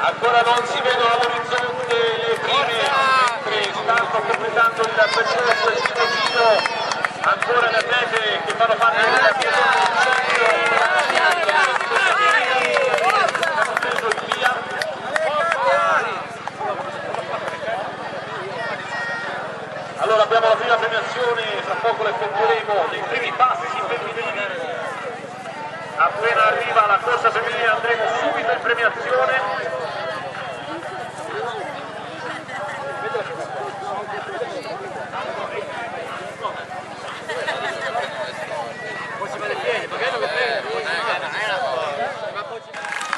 Ancora non si vedono all'orizzonte le prime, mentre stanno completando il percorso del giro. Ancora le atlete che fanno parte della Allora abbiamo la prima premiazione, fra poco le effettueremo dei primi passi femminili. Appena arriva la corsa femminile andremo subito in premiazione.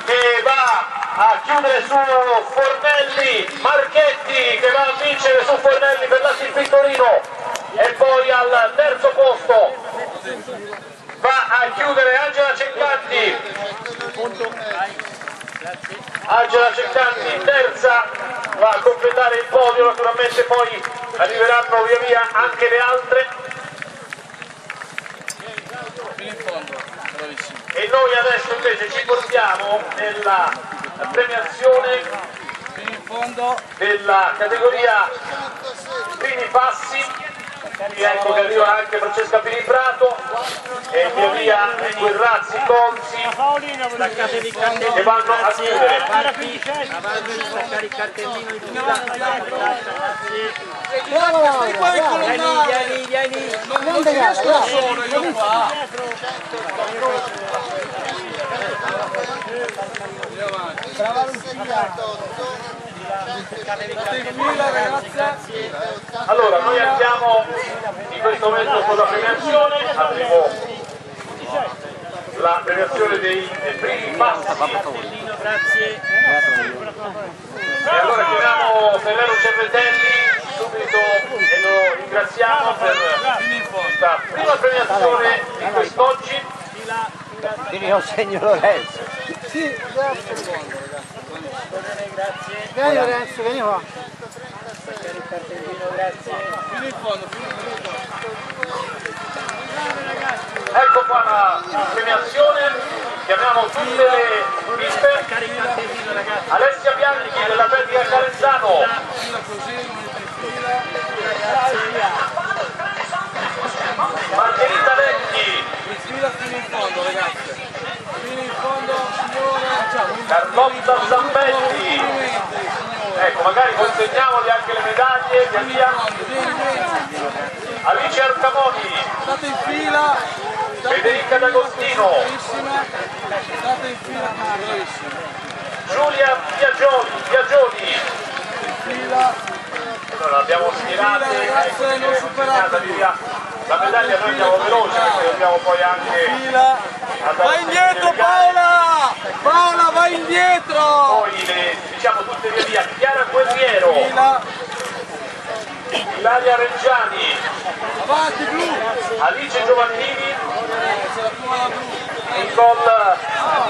Che va a chiudere su Fornelli, Marchetti che va a vincere su Fornelli per la Silvittorino e poi al terzo posto va a chiudere Angela Ceccanti. Angela Ceccanti terza, va a completare il podio, naturalmente poi arriveranno via via anche le altre. E noi adesso invece ci portiamo nella premiazione della categoria primi passi. E ecco che arriva anche Francesca Piniprato e via via Guerrazzi, Conzi che vanno a chiudere. Staccare il cartellino di vieni. Non ti riesco da solo io qua. Brava Lucia. Allora noi andiamo in questo momento con la premiazione, avremo la premiazione dei primi passi. E allora chiamiamo Ferrero Cerretelli subito e lo ringraziamo per questa prima premiazione di quest'oggi. Quindi io segno Lorenzo. Sì, grazie. Vieni Lorenzo, vieni qua. Fino in fondo, Ecco qua la premiazione, chiamiamo tutte le piste. Alessia Bianchi dell'Atletica Calenzano. Margherita Vecchi. fino in fondo ragazzi. Fino in fondo signore. Carlotta Zambetti. Ecco, magari consegniamogli anche le medaglie, via via. Alice Arcamoni. State in fila. Federica D'Agostino. State in fila, bravissima. Giulia Viaggioni. In fila. Allora abbiamo schierate, Ragazze, non superate. La medaglia noi andiamo veloci perché dobbiamo poi anche Vai indietro Paola! Paola vai indietro! poi le diciamo tutte via via. Chiara Guerriero, Ilaria Reggiani, Avanti blu! Alice Giovannini, C'è la prima la blu! Nicole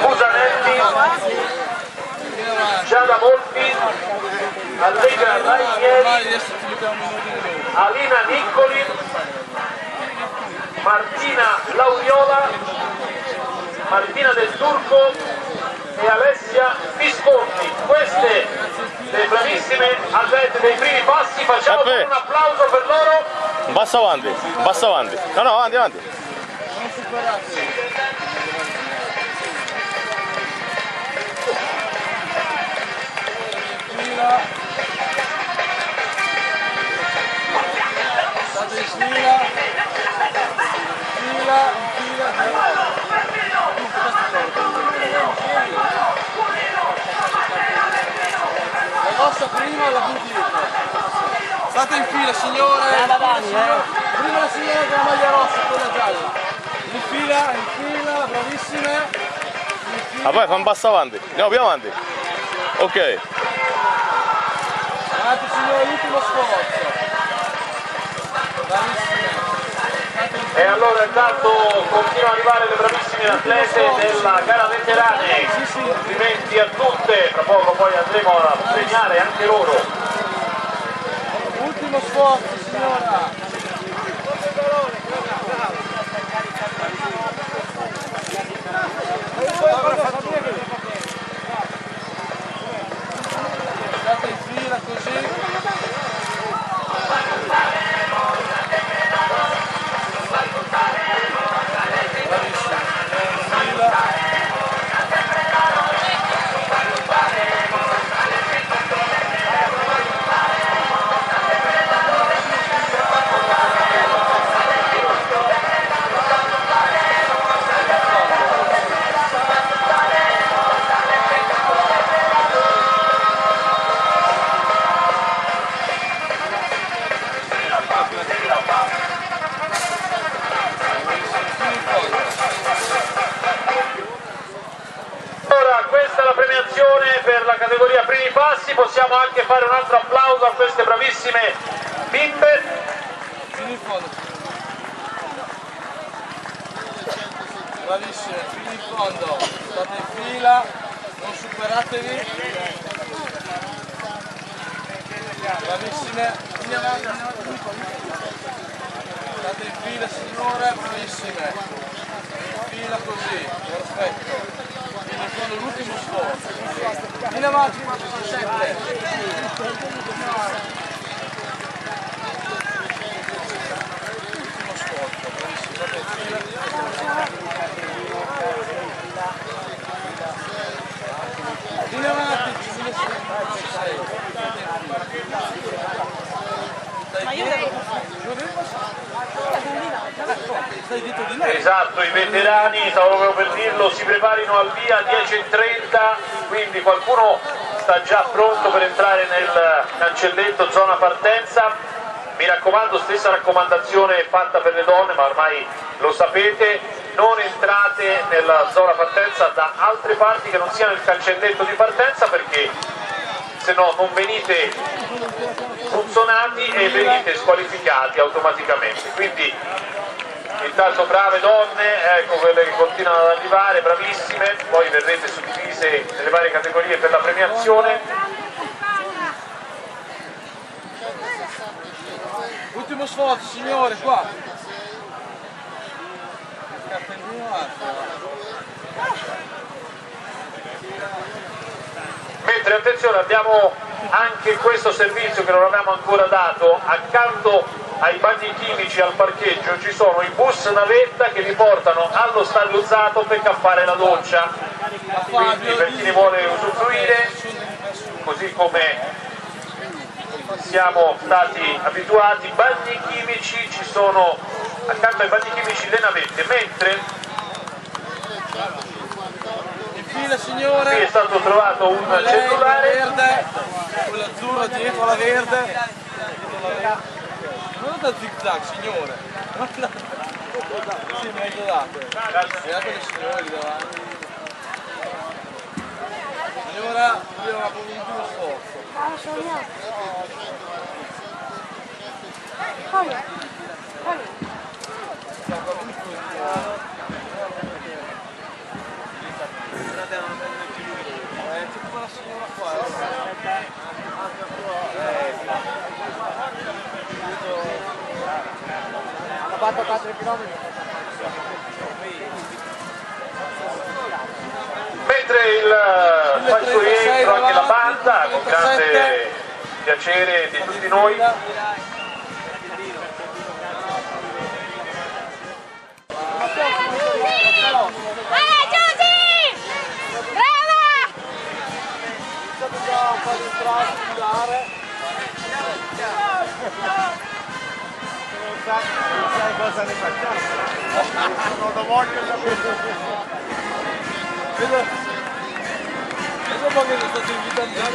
Musanelli, Giada Volpi, Allegra Rainieri, Adesso ti mettiamo un minuto. Alina Niccoli, Martina Lauriola, Martina Del Turco e Alessia Visconti. Queste le bravissime atlete dei primi passi, facciamo un applauso per loro. Basta avanti, basta avanti. No, no, avanti, avanti. Non superarsi. Fila. State in fila. La vostra prima la butti dietro. State in fila signore. Prima la signora con la maglia rossa, quella gialla. In fila, bravissime. Ah, poi fa un passo avanti. Andiamo più avanti. Ok. Avanti signore, l'ultimo sforzo. Bravissime. E allora intanto continuano ad arrivare le bravissime atlete della gara veterane. Complimenti a tutte, tra poco poi andremo a premiare anche loro. Ultimo sforzo signora. primi passi, possiamo anche fare un altro applauso a queste bravissime bimbe. Fino in fondo. Bravissime, fino in fondo. State in fila, non superatevi. Bravissime. State in fila signore, bravissime. In fila così, perfetto. Fino in fondo l'ultimo sforzo. In avanti, 7. In avanti, Esatto, i veterani, stavo proprio per dirlo, si preparino al via 10:30, quindi qualcuno sta già pronto per entrare nel cancelletto zona partenza. Mi raccomando, stessa raccomandazione fatta per le donne, ma ormai lo sapete, non entrate nella zona partenza da altre parti che non siano il cancelletto di partenza, perché se no non venite funzionati e venite squalificati automaticamente. Quindi intanto brave donne, ecco quelle che continuano ad arrivare, bravissime, poi verrete suddivise nelle varie categorie per la premiazione. Ultimo sforzo signore, qua. Mentre attenzione, abbiamo anche questo servizio che non abbiamo ancora dato: accanto ai bagni chimici al parcheggio ci sono i bus navetta che vi portano allo stadio usato per fare la doccia, quindi per chi ne vuole usufruire, così come siamo stati abituati, bagni chimici, ci sono accanto ai bagni chimici le navette, mentre In fila signore. qui è stato trovato un cellulare verde, quello azzurro dietro la verde. Non da zig zag signore. Sì, mi aiutate. Guardate le signore lì davanti. Signora, io ho un ultimo sforzo. Tipo la signora qua. Hanno fatto 4 km. mentre fa il suo rientro anche la banda con grande piacere di tutti noi. Non sai cosa ne facciamo. Non lo voglio sapere. Vedo un po' che sono stato invitato.